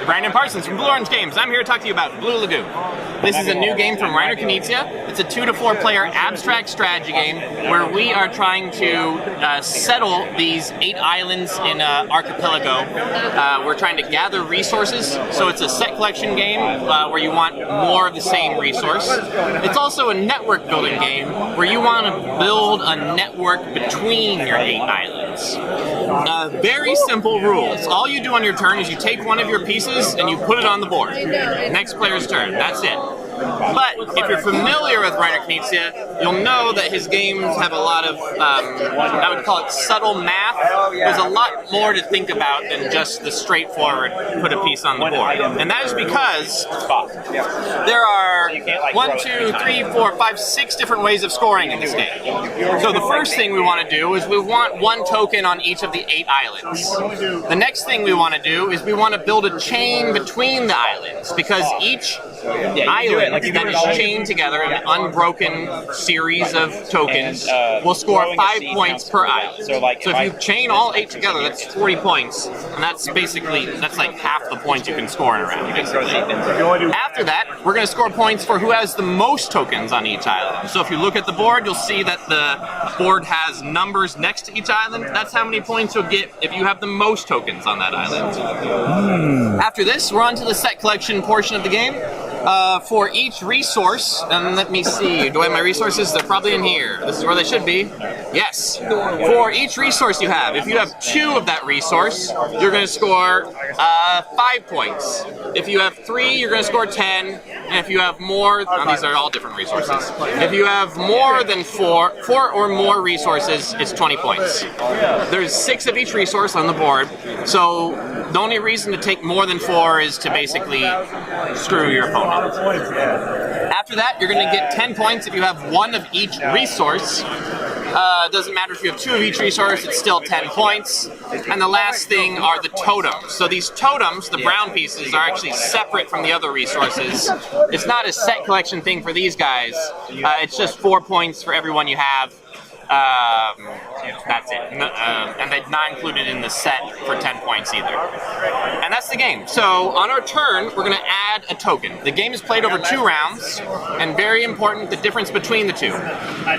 Brandon Parsons from Blue Orange Games. I'm here to talk to you about Blue Lagoon. This is a new game from Reiner Knizia. It's a 2 to 4 player abstract strategy game where we are trying to settle these 8 islands in an archipelago. We're trying to gather resources, so it's a set collection game where you want more of the same resource. It's also a network building game where you want to build a network between your 8 islands. Very simple rules. All you do on your turn is you take one of your pieces and you put it on the board. Next player's turn. That's it. But if you're familiar with Reiner Knizia, you'll know that his games have a lot of, I would call it subtle math. There's a lot more to think about than just the straightforward put a piece on the board. And that is because there are 1, 2, 3, 4, 5, 6 different ways of scoring in this game. So the first thing we want to do is we want 1 token on each of the 8 islands. The next thing we want to do is we want to build a chain between the islands, because each island that is chained together in an unbroken series of tokens will score 5 points per island. So if you chain all 8 together, that's 40 points, and that's like half the points you can score in a round, basically. After that, we're going to score points for who has the most tokens on each island. So if you look at the board, you'll see that the board has numbers next to each island. That's how many points you'll get if you have the most tokens on that island. After this, we're on to the set collection portion of the game. For each resource, and let me see, do I have my resources? They're probably in here. This is where they should be. Yes. For each resource you have, if you have 2 of that resource, you're going to score 5 points. If you have 3, you're going to score 10. And if you have more, these are all different resources. If you have more than 4 or more resources, it's 20 points. There's 6 of each resource on the board, so the only reason to take more than 4 is to basically screw your opponent. After that, you're going to get 10 points if you have 1 of each resource. Doesn't matter if you have 2 of each resource, it's still 10 points. And the last thing are the totems. So these totems, the brown pieces, are actually separate from the other resources. It's not a set collection thing for these guys. It's just 4 points for every one you have. That's it. And they're not included in the set for 10 points either. And that's the game. So on our turn, we're going to add a token. The game is played over 2 rounds, and very important, the difference between the 2.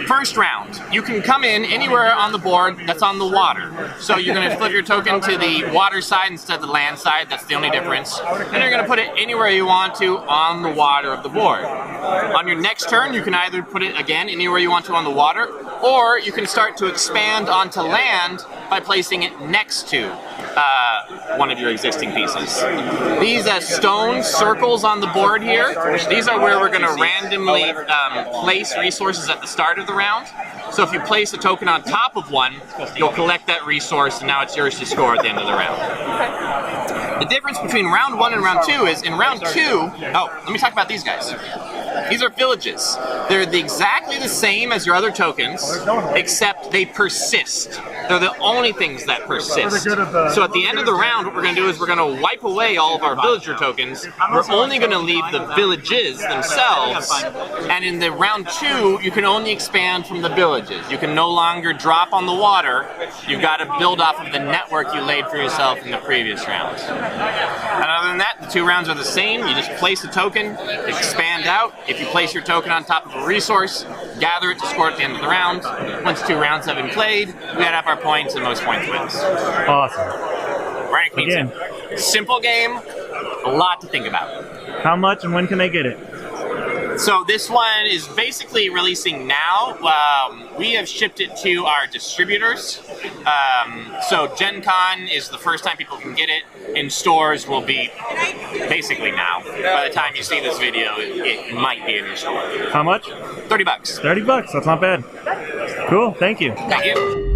First round, you can come in anywhere on the board that's on the water. So you're going to flip your token to the water side instead of the land side. That's the only difference. And you're going to put it anywhere you want to on the water of the board. On your next turn, you can either put it again anywhere you want to on the water, or you can start to expand onto land by placing it next to one of your existing pieces. These stone circles on the board here, these are where we're going to randomly place resources at the start of the round. So if you place a token on top of one, you'll collect that resource, and now it's yours to score at the end of the round. The difference between round 1 and round 2 is in round 2, let me talk about these guys. These are villages. They're exactly the same as your other tokens, except they persist. They're the only things that persist. So at the end of the round, what we're going to do is we're going to wipe away all of our villager tokens. We're only going to leave the villages themselves. And in the round 2, you can only expand from the villages. You can no longer drop on the water. You've got to build off of the network you laid for yourself in the previous round. And other than that, the 2 rounds are the same. You just place a token, expand out. If you place your token on top of a resource, gather it to score at the end of the round. Once 2 rounds have been played, we add up our points, and most points wins. Awesome. Right, again. Simple game, a lot to think about. How much and when can they get it? So this one is basically releasing now. We have shipped it to our distributors. So Gen Con is the first time people can get it. In stores will be basically now. By the time you see this video, it might be in your store. How much? $30. $30, that's not bad. Cool, thank you. Thank you.